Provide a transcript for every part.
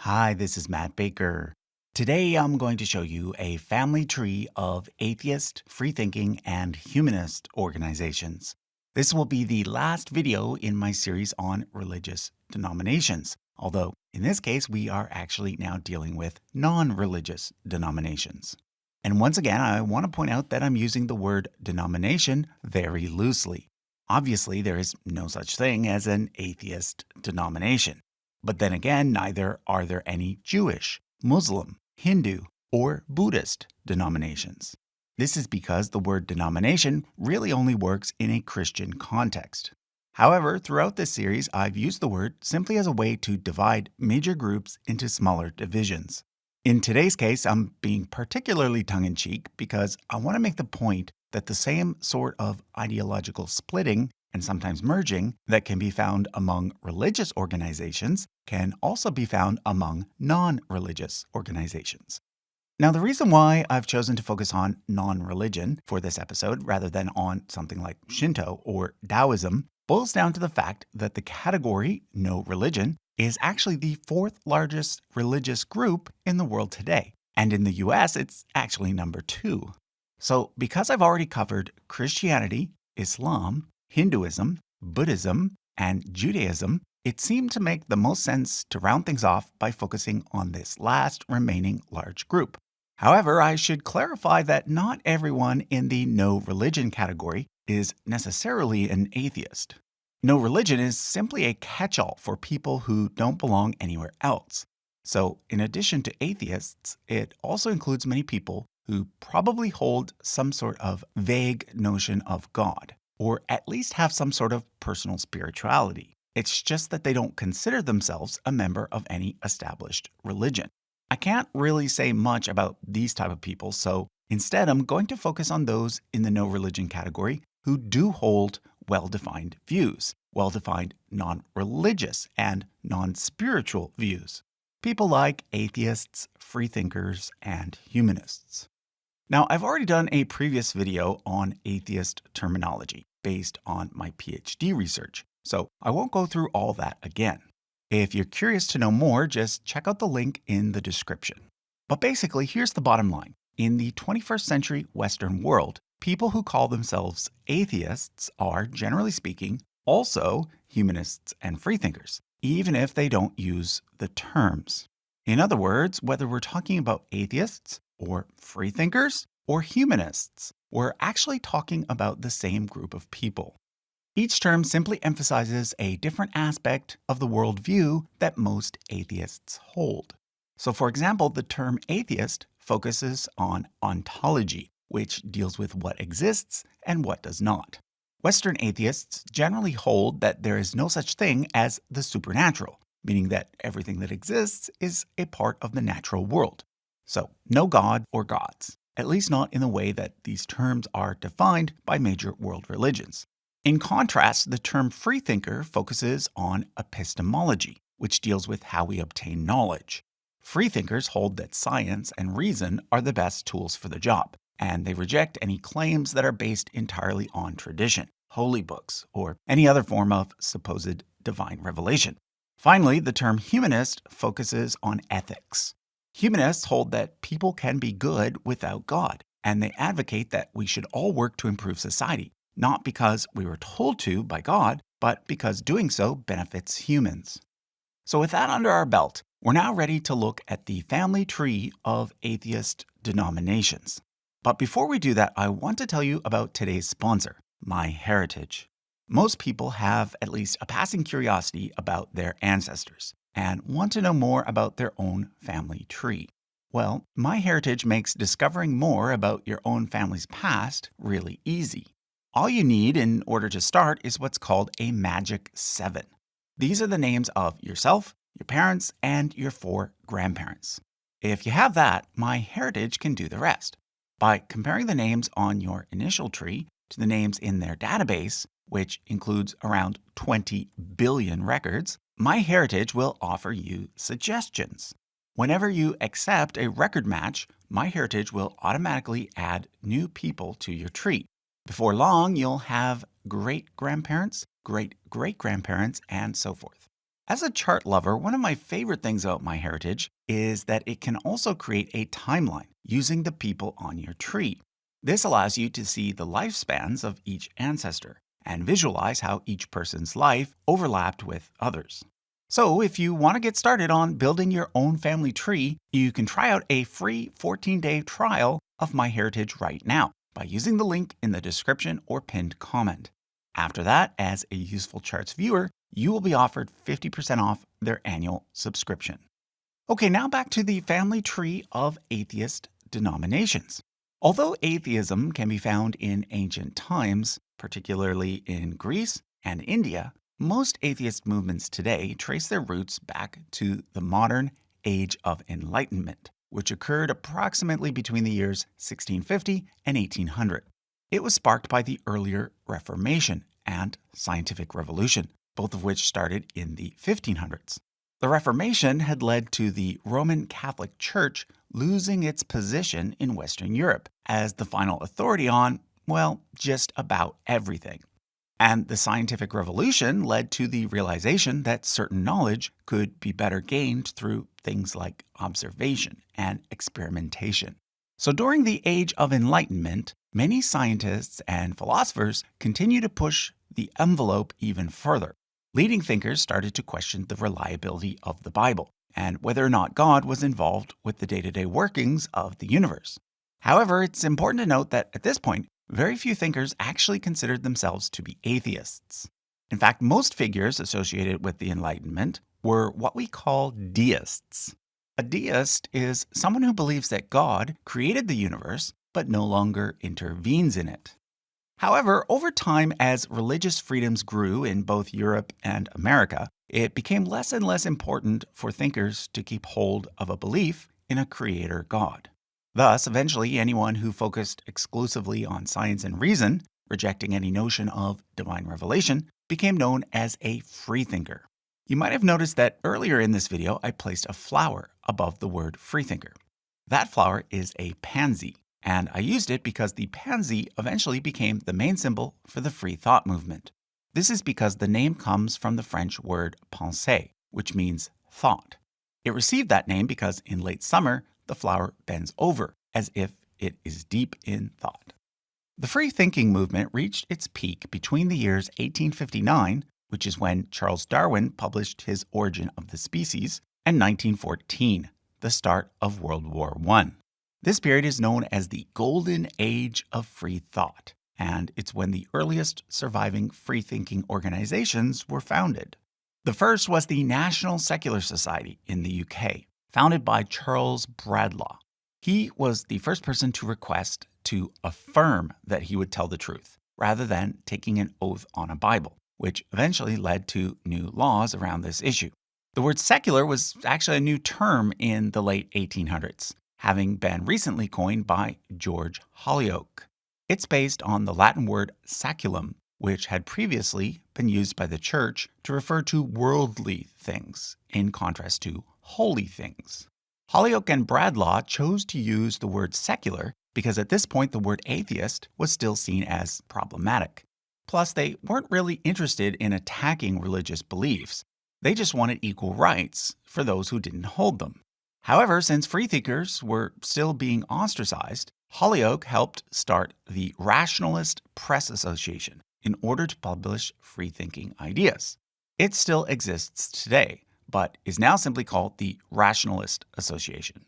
Hi, this is Matt Baker. Today I'm going to show you a family tree of atheist, free-thinking, and humanist organizations. This will be the last video in my series on religious denominations, although in this case we are actually now dealing with non-religious denominations. And once again, I want to point out that I'm using the word denomination very loosely. Obviously, there is no such thing as an atheist denomination. But then again, neither are there any Jewish, Muslim, Hindu, or Buddhist denominations. This is because the word denomination really only works in a Christian context. However, throughout this series, I've used the word simply as a way to divide major groups into smaller divisions. In today's case, I'm being particularly tongue-in-cheek because I want to make the point that the same sort of ideological splitting and sometimes merging that can be found among religious organizations can also be found among non-religious organizations. Now, the reason why I've chosen to focus on non-religion for this episode rather than on something like Shinto or Taoism boils down to the fact that the category no religion is actually the fourth largest religious group in the world today. And in the US, it's actually number 2. So because I've already covered Christianity, Islam, Hinduism, Buddhism, and Judaism, it seemed to make the most sense to round things off by focusing on this last remaining large group. However, I should clarify that not everyone in the no religion category is necessarily an atheist. No religion is simply a catch-all for people who don't belong anywhere else. So, in addition to atheists, it also includes many people who probably hold some sort of vague notion of God, or at least have some sort of personal spirituality. It's just that they don't consider themselves a member of any established religion. I can't really say much about these type of people, so instead I'm going to focus on those in the no religion category who do hold well-defined views, well-defined non-religious and non-spiritual views. People like atheists, freethinkers, and humanists. Now, I've already done a previous video on atheist terminology based on my PhD research, so I won't go through all that again. If you're curious to know more, just check out the link in the description. But basically, here's the bottom line. In the 21st century Western world, people who call themselves atheists are, generally speaking, also humanists and freethinkers, even if they don't use the terms. In other words, whether we're talking about atheists or freethinkers or humanists, we're actually talking about the same group of people. Each term simply emphasizes a different aspect of the worldview that most atheists hold. So, for example, the term atheist focuses on ontology, which deals with what exists and what does not. Western atheists generally hold that there is no such thing as the supernatural, meaning that everything that exists is a part of the natural world. So, no God or gods, at least not in the way that these terms are defined by major world religions. In contrast, the term freethinker focuses on epistemology, which deals with how we obtain knowledge. Freethinkers hold that science and reason are the best tools for the job, and they reject any claims that are based entirely on tradition, holy books, or any other form of supposed divine revelation. Finally, the term humanist focuses on ethics. Humanists hold that people can be good without God, and they advocate that we should all work to improve society, not because we were told to by God, but because doing so benefits humans. So with that under our belt, we're now ready to look at the family tree of atheist denominations. But before we do that, I want to tell you about today's sponsor, MyHeritage. Most people have at least a passing curiosity about their ancestors and want to know more about their own family tree. Well, MyHeritage makes discovering more about your own family's past really easy. All you need in order to start is what's called a Magic 7. These are the names of yourself, your parents, and your 4 grandparents. If you have that, MyHeritage can do the rest. By comparing the names on your initial tree to the names in their database, which includes around 20 billion records, MyHeritage will offer you suggestions. Whenever you accept a record match, MyHeritage will automatically add new people to your tree. Before long, you'll have great-grandparents, great-great-grandparents, and so forth. As a chart lover, one of my favorite things about MyHeritage is that it can also create a timeline using the people on your tree. This allows you to see the lifespans of each ancestor and visualize how each person's life overlapped with others. So, if you want to get started on building your own family tree, you can try out a free 14-day trial of MyHeritage right now by using the link in the description or pinned comment. After that, as a Useful Charts viewer, you will be offered 50% off their annual subscription. Okay, now back to the family tree of atheist denominations. Although atheism can be found in ancient times, particularly in Greece and India, most atheist movements today trace their roots back to the modern Age of Enlightenment, which occurred approximately between the years 1650 and 1800. It was sparked by the earlier Reformation and Scientific Revolution, both of which started in the 1500s. The Reformation had led to the Roman Catholic Church losing its position in Western Europe as the final authority on, well, just about everything. And the Scientific Revolution led to the realization that certain knowledge could be better gained through things like observation and experimentation. So during the Age of Enlightenment, many scientists and philosophers continue to push the envelope even further. Leading thinkers started to question the reliability of the Bible and whether or not God was involved with the day-to-day workings of the universe. However, it's important to note that at this point, very few thinkers actually considered themselves to be atheists. In fact, most figures associated with the Enlightenment were what we call deists. A deist is someone who believes that God created the universe but no longer intervenes in it. However, over time, as religious freedoms grew in both Europe and America, it became less and less important for thinkers to keep hold of a belief in a creator God. Thus, eventually, anyone who focused exclusively on science and reason, rejecting any notion of divine revelation, became known as a freethinker. You might have noticed that earlier in this video, I placed a flower above the word freethinker. That flower is a pansy, and I used it because the pansy eventually became the main symbol for the free thought movement. This is because the name comes from the French word penser, which means thought. It received that name because in late summer, the flower bends over as if it is deep in thought. The free thinking movement reached its peak between the years 1859, which is when Charles Darwin published his Origin of the Species, and 1914, the start of World War I. This period is known as the Golden Age of Free Thought, and it's when the earliest surviving free-thinking organizations were founded. The first was the National Secular Society in the UK, founded by Charles Bradlaugh. He was the first person to request to affirm that he would tell the truth, rather than taking an oath on a Bible, which eventually led to new laws around this issue. The word secular was actually a new term in the late 1800s, having been recently coined by George Holyoake. It's based on the Latin word saculum, which had previously been used by the church to refer to worldly things, in contrast to holy things. Holyoake and Bradlaugh chose to use the word secular because at this point the word atheist was still seen as problematic. Plus, they weren't really interested in attacking religious beliefs. They just wanted equal rights for those who didn't hold them. However, since freethinkers were still being ostracized, Holyoake helped start the Rationalist Press Association in order to publish free-thinking ideas. It still exists today, but is now simply called the Rationalist Association.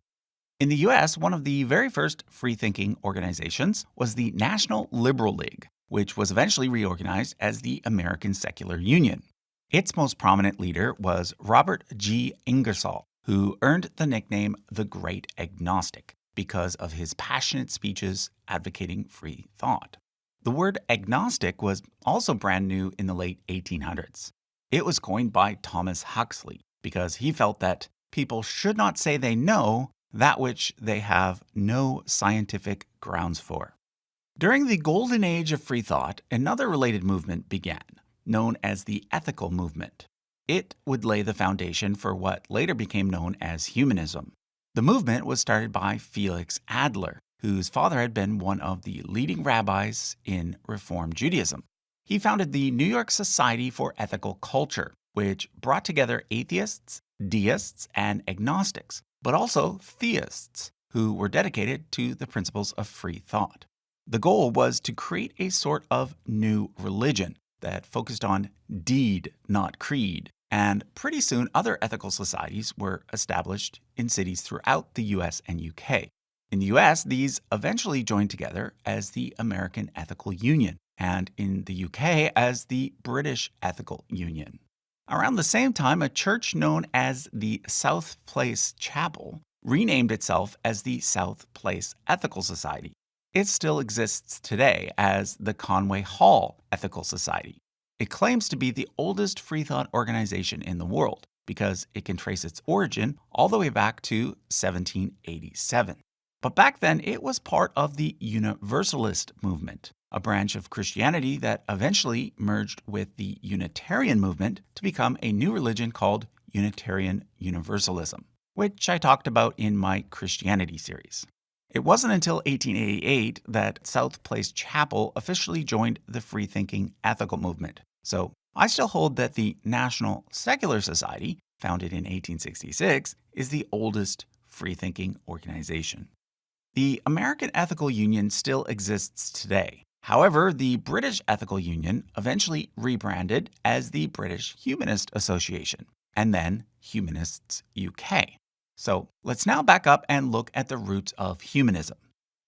In the US, one of the very first free-thinking organizations was the National Liberal League, which was eventually reorganized as the American Secular Union. Its most prominent leader was Robert G. Ingersoll, who earned the nickname the Great Agnostic because of his passionate speeches advocating free thought. The word agnostic was also brand new in the late 1800s. It was coined by Thomas Huxley because he felt that people should not say they know that which they have no scientific grounds for. During the golden age of free thought, another related movement began, known as the ethical movement. It would lay the foundation for what later became known as humanism. The movement was started by Felix Adler, whose father had been one of the leading rabbis in Reform Judaism. He founded the New York Society for Ethical Culture, which brought together atheists, deists, and agnostics, but also theists, who were dedicated to the principles of free thought. The goal was to create a sort of new religion that focused on deed, not creed, and pretty soon other ethical societies were established in cities throughout the US and UK. In the US, these eventually joined together as the American Ethical Union, and in the UK as the British Ethical Union. Around the same time, a church known as the South Place Chapel renamed itself as the South Place Ethical Society. It still exists today as the Conway Hall Ethical Society. It claims to be the oldest free thought organization in the world because it can trace its origin all the way back to 1787. But back then, it was part of the Universalist movement, a branch of Christianity that eventually merged with the Unitarian movement to become a new religion called Unitarian Universalism, which I talked about in my Christianity series. It wasn't until 1888 that South Place Chapel officially joined the free-thinking ethical movement. So I still hold that the National Secular Society, founded in 1866, is the oldest free-thinking organization. The American Ethical Union still exists today. However, the British Ethical Union eventually rebranded as the British Humanist Association, and then Humanists UK. So let's now back up and look at the roots of humanism.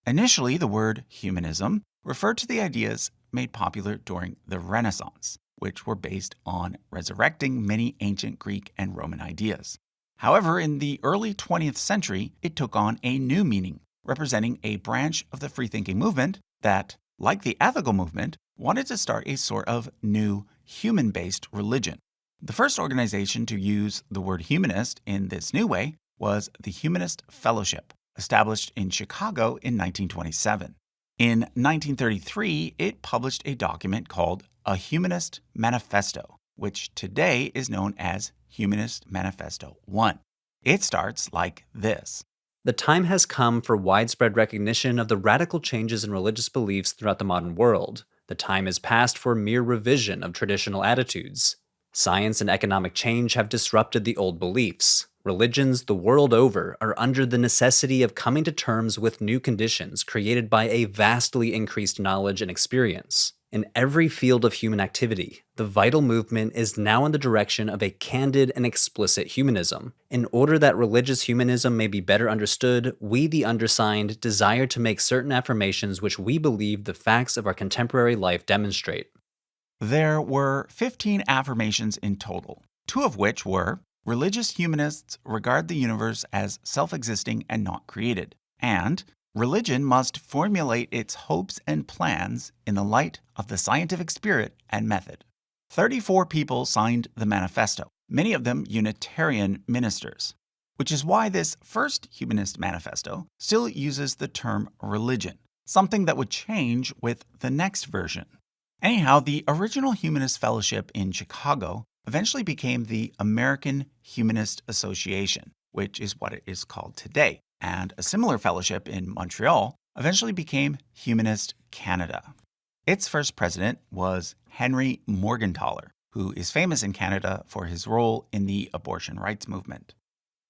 Initially, the word humanism referred to the ideas made popular during the Renaissance, which were based on resurrecting many ancient Greek and Roman ideas. However, in the early 20th century, it took on a new meaning, representing a branch of the free-thinking movement that, like the ethical movement, wanted to start a sort of new human-based religion. The first organization to use the word humanist in this new way was the Humanist Fellowship, established in Chicago in 1927. In 1933, it published a document called A Humanist Manifesto, which today is known as Humanist Manifesto 1. It starts like this. The time has come for widespread recognition of the radical changes in religious beliefs throughout the modern world. The time is past for mere revision of traditional attitudes. Science and economic change have disrupted the old beliefs. Religions the world over are under the necessity of coming to terms with new conditions created by a vastly increased knowledge and experience. In every field of human activity, the vital movement is now in the direction of a candid and explicit humanism. In order that religious humanism may be better understood, we, the undersigned, desire to make certain affirmations which we believe the facts of our contemporary life demonstrate. There were 15 affirmations in total, 2 of which were: religious humanists regard the universe as self-existing and not created, and religion must formulate its hopes and plans in the light of the scientific spirit and method. 34 people signed the manifesto, many of them Unitarian ministers, which is why this first Humanist Manifesto still uses the term religion, something that would change with the next version. Anyhow, the original Humanist Fellowship in Chicago eventually became the American Humanist Association, which is what it is called today. And a similar fellowship in Montreal eventually became Humanist Canada. Its first president was Henry Morgentaler, who is famous in Canada for his role in the abortion rights movement.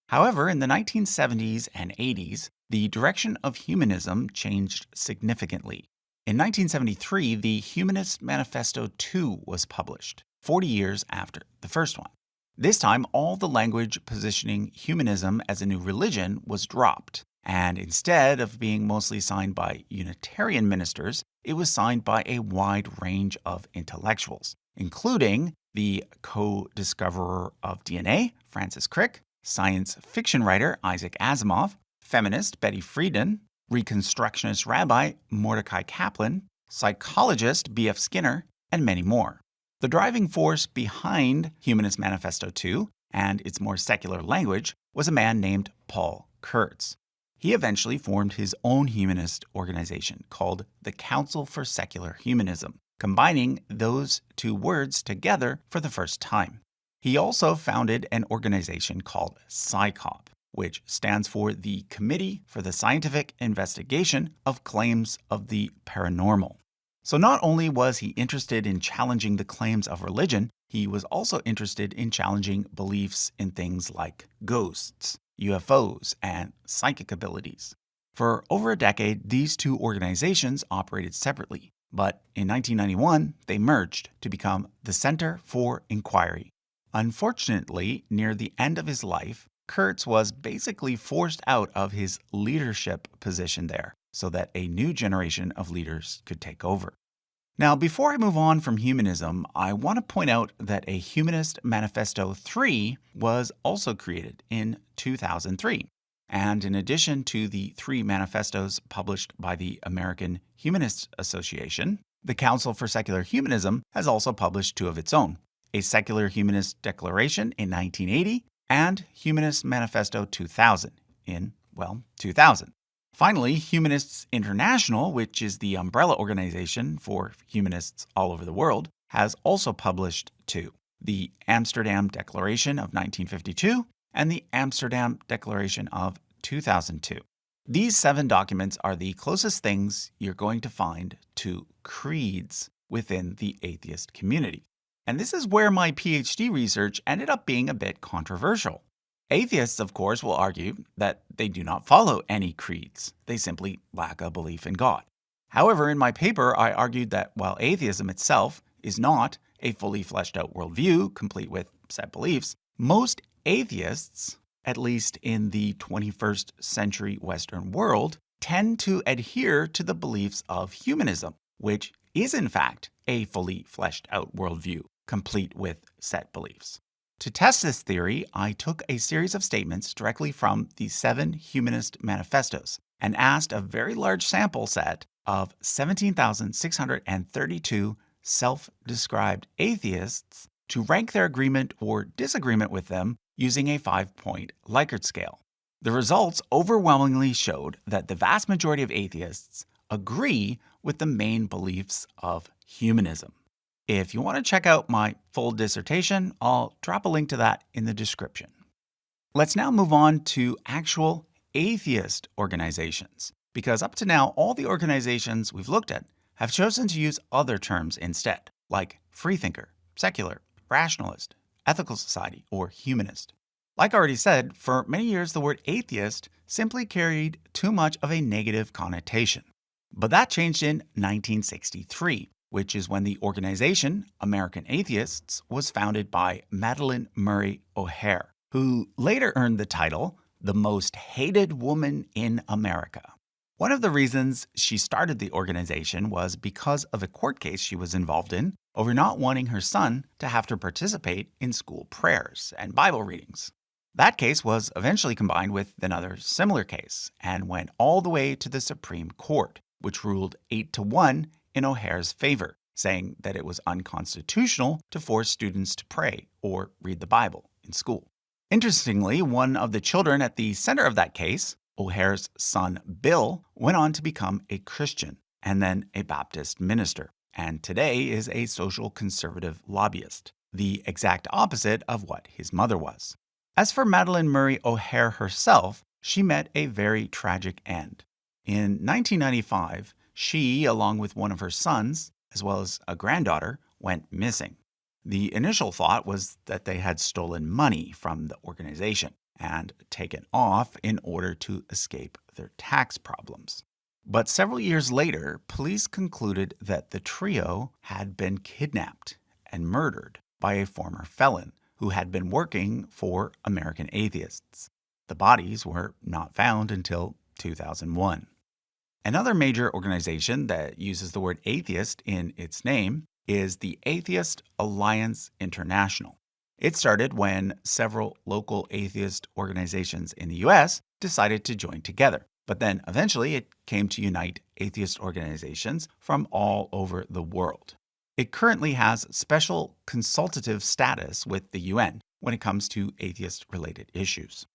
However, in the 1970s and 80s, the direction of humanism changed significantly. In 1973, the Humanist Manifesto 2 was published, 40 years after the first one. This time, all the language positioning humanism as a new religion was dropped, and instead of being mostly signed by Unitarian ministers, it was signed by a wide range of intellectuals, including the co-discoverer of DNA, Francis Crick, science fiction writer Isaac Asimov, feminist Betty Friedan, Reconstructionist rabbi Mordecai Kaplan, psychologist B.F. Skinner, and many more. The driving force behind Humanist Manifesto 2 and its more secular language was a man named Paul Kurtz. He eventually formed his own humanist organization called the Council for Secular Humanism, combining those 2 words together for the first time. He also founded an organization called SciComm, which stands for the Committee for the Scientific Investigation of Claims of the Paranormal. So not only was he interested in challenging the claims of religion, He was also interested in challenging beliefs in things like ghosts, UFOs, and psychic abilities. For over a decade, these two organizations operated separately, but in 1991, they merged to become the Center for Inquiry. Unfortunately, near the end of his life, Kurtz was basically forced out of his leadership position there so that a new generation of leaders could take over. Now, before I move on from humanism, I want to point out that a Humanist Manifesto 3 was also created in 2003. And in addition to the 3 manifestos published by the American Humanist Association, the Council for Secular Humanism has also published 2 of its own, a Secular Humanist Declaration in 1980 and Humanist Manifesto 2000 in, 2000. Finally, Humanists International, which is the umbrella organization for humanists all over the world, has also published 2, the Amsterdam Declaration of 1952 and the Amsterdam Declaration of 2002. These 7 documents are the closest things you're going to find to creeds within the atheist community. And this is where my PhD research ended up being a bit controversial. Atheists, of course, will argue that they do not follow any creeds. They simply lack a belief in God. However, in my paper, I argued that while atheism itself is not a fully fleshed out worldview, complete with set beliefs, most atheists, at least in the 21st century Western world, tend to adhere to the beliefs of humanism, which is in fact a fully fleshed out worldview, complete with set beliefs. To test this theory, I took a series of statements directly from the 7 Humanist Manifestos and asked a very large sample set of 17,632 self-described atheists to rank their agreement or disagreement with them using a 5-point Likert scale. The results overwhelmingly showed that the vast majority of atheists agree with the main beliefs of humanism. If you want to check out my full dissertation, I'll drop a link to that in the description. Let's now move on to actual atheist organizations, because up to now, all the organizations we've looked at have chosen to use other terms instead, like freethinker, secular, rationalist, ethical society, or humanist. Like I already said, for many years the word atheist simply carried too much of a negative connotation. But that changed in 1963. Which is when the organization, American Atheists, was founded by Madalyn Murray O'Hair, who later earned the title, the most hated woman in America. One of the reasons she started the organization was because of a court case she was involved in over not wanting her son to have to participate in school prayers and Bible readings. That case was eventually combined with another similar case and went all the way to the Supreme Court, which ruled 8-1 in O'Hair's favor, saying that it was unconstitutional to force students to pray or read the Bible in school. Interestingly, one of the children at the center of that case, O'Hair's son Bill, went on to become a Christian and then a Baptist minister, and today is a social conservative lobbyist, the exact opposite of what his mother was. As for Madalyn Murray O'Hair herself, she met a very tragic end. In 1995, she, along with one of her sons, as well as a granddaughter, went missing. The initial thought was that they had stolen money from the organization and taken off in order to escape their tax problems. But several years later, police concluded that the trio had been kidnapped and murdered by a former felon who had been working for American Atheists. The bodies were not found until 2001. Another major organization that uses the word atheist in its name is the Atheist Alliance International. It started when several local atheist organizations in the US decided to join together, but then eventually it came to unite atheist organizations from all over the world. It currently has special consultative status with the UN when it comes to atheist-related issues.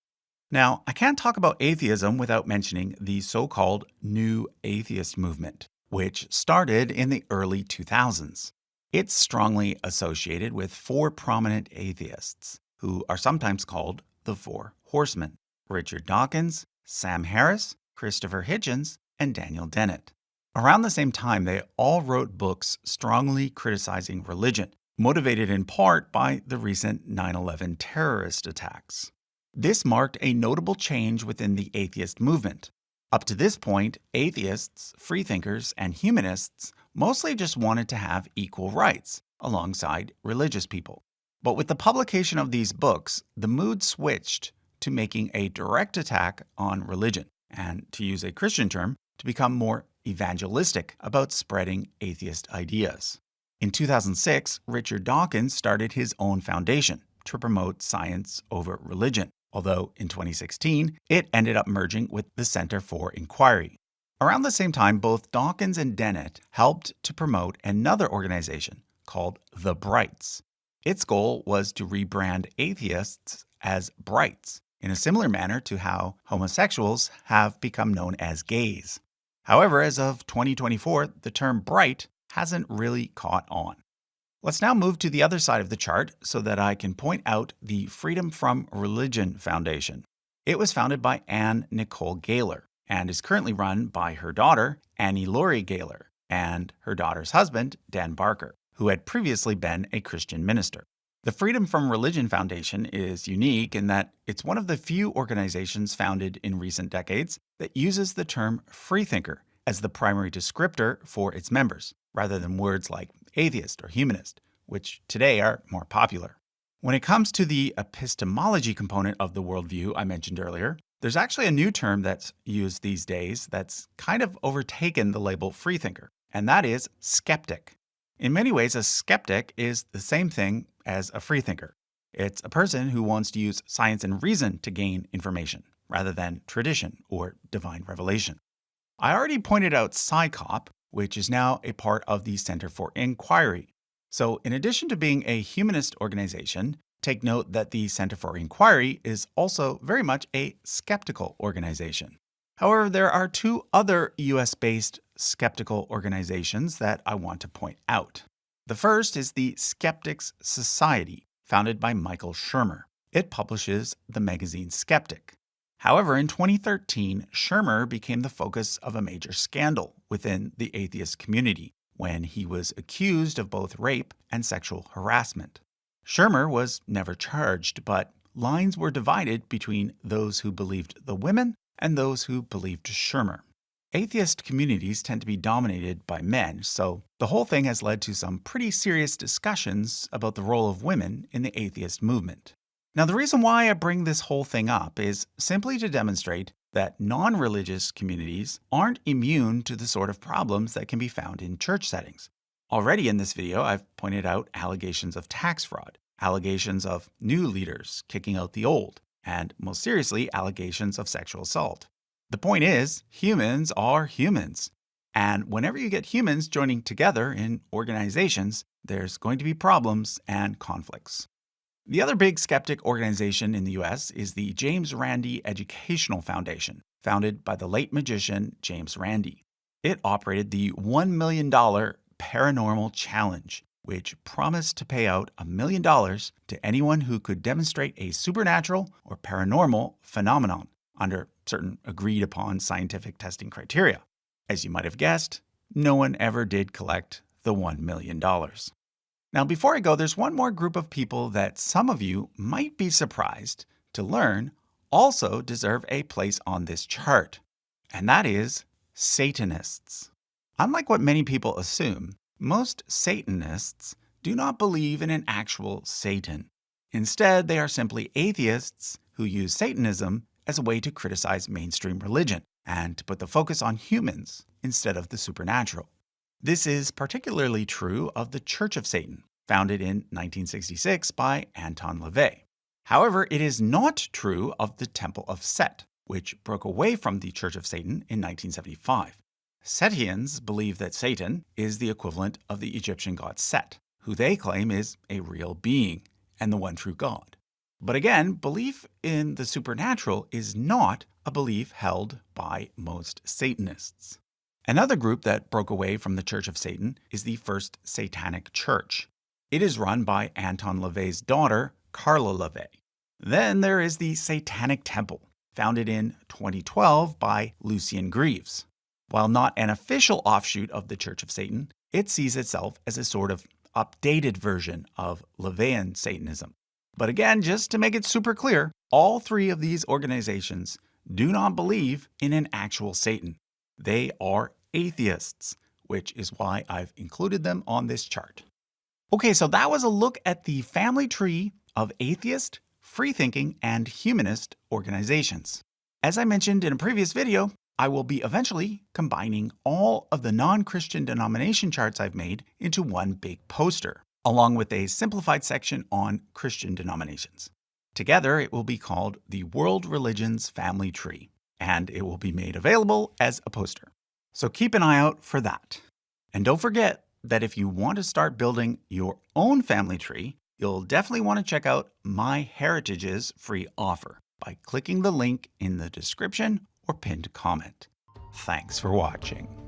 Now, I can't talk about atheism without mentioning the so-called New Atheist movement, which started in the early 2000s. It's strongly associated with 4 prominent atheists, who are sometimes called the Four Horsemen: Richard Dawkins, Sam Harris, Christopher Hitchens, and Daniel Dennett. Around the same time, they all wrote books strongly criticizing religion, motivated in part by the recent 9/11 terrorist attacks. This marked a notable change within the atheist movement. Up to this point, atheists, freethinkers, and humanists mostly just wanted to have equal rights alongside religious people. But with the publication of these books, the mood switched to making a direct attack on religion, and to use a Christian term, to become more evangelistic about spreading atheist ideas. In 2006, Richard Dawkins started his own foundation to promote science over religion, although in 2016, it ended up merging with the Center for Inquiry. Around the same time, both Dawkins and Dennett helped to promote another organization called The Brights. Its goal was to rebrand atheists as brights, in a similar manner to how homosexuals have become known as gays. However, as of 2024, the term bright hasn't really caught on. Let's now move to the other side of the chart so that I can point out the Freedom from Religion Foundation. It was founded by Anne Nicole Gaylor and is currently run by her daughter, Annie Laurie Gaylor, and her daughter's husband, Dan Barker, who had previously been a Christian minister. The Freedom from Religion Foundation is unique in that it's one of the few organizations founded in recent decades that uses the term freethinker as the primary descriptor for its members, rather than words like atheist or humanist, which today are more popular. When it comes to the epistemology component of the worldview I mentioned earlier, there's actually a new term that's used these days that's kind of overtaken the label freethinker, and that is skeptic. In many ways, a skeptic is the same thing as a freethinker. It's a person who wants to use science and reason to gain information, rather than tradition or divine revelation. I already pointed out PsyCop, which is now a part of the Center for Inquiry. So in addition to being a humanist organization, take note that the Center for Inquiry is also very much a skeptical organization. However, there are two other US-based skeptical organizations that I want to point out. The first is the Skeptics Society, founded by Michael Shermer. It publishes the magazine Skeptic. However, in 2013, Shermer became the focus of a major scandal within the atheist community when he was accused of both rape and sexual harassment. Shermer was never charged, but lines were divided between those who believed the women and those who believed Shermer. Atheist communities tend to be dominated by men, so the whole thing has led to some pretty serious discussions about the role of women in the atheist movement. Now, the reason why I bring this whole thing up is simply to demonstrate that non-religious communities aren't immune to the sort of problems that can be found in church settings. Already in this video, I've pointed out allegations of tax fraud, allegations of new leaders kicking out the old, and most seriously, allegations of sexual assault. The point is, humans are humans. And whenever you get humans joining together in organizations, there's going to be problems and conflicts. The other big skeptic organization in the US is the James Randi Educational Foundation, founded by the late magician James Randi. It operated the $1 million Paranormal Challenge, which promised to pay out $1 million to anyone who could demonstrate a supernatural or paranormal phenomenon under certain agreed-upon scientific testing criteria. As you might have guessed, no one ever did collect the $1 million. Now, before I go, there's one more group of people that some of you might be surprised to learn also deserve a place on this chart, and that is Satanists. Unlike what many people assume, most Satanists do not believe in an actual Satan. Instead, they are simply atheists who use Satanism as a way to criticize mainstream religion and to put the focus on humans instead of the supernatural. This is particularly true of the Church of Satan, founded in 1966 by Anton LaVey. However, it is not true of the Temple of Set, which broke away from the Church of Satan in 1975. Setians believe that Satan is the equivalent of the Egyptian god Set, who they claim is a real being and the one true God. But again, belief in the supernatural is not a belief held by most Satanists. Another group that broke away from the Church of Satan is the First Satanic Church. It is run by Anton LaVey's daughter, Carla LaVey. Then there is the Satanic Temple, founded in 2012 by Lucien Greaves. While not an official offshoot of the Church of Satan, it sees itself as a sort of updated version of LaVeyan Satanism. But again, just to make it super clear, all three of these organizations do not believe in an actual Satan. They are atheists, which is why I've included them on this chart. Okay, so that was a look at the family tree of atheist, free-thinking, and humanist organizations. As I mentioned in a previous video, I will be eventually combining all of the non-Christian denomination charts I've made into one big poster, along with a simplified section on Christian denominations. Together, it will be called the World Religions Family Tree, and it will be made available as a poster. So keep an eye out for that. And don't forget that if you want to start building your own family tree, you'll definitely want to check out MyHeritage's free offer by clicking the link in the description or pinned comment. Thanks for watching.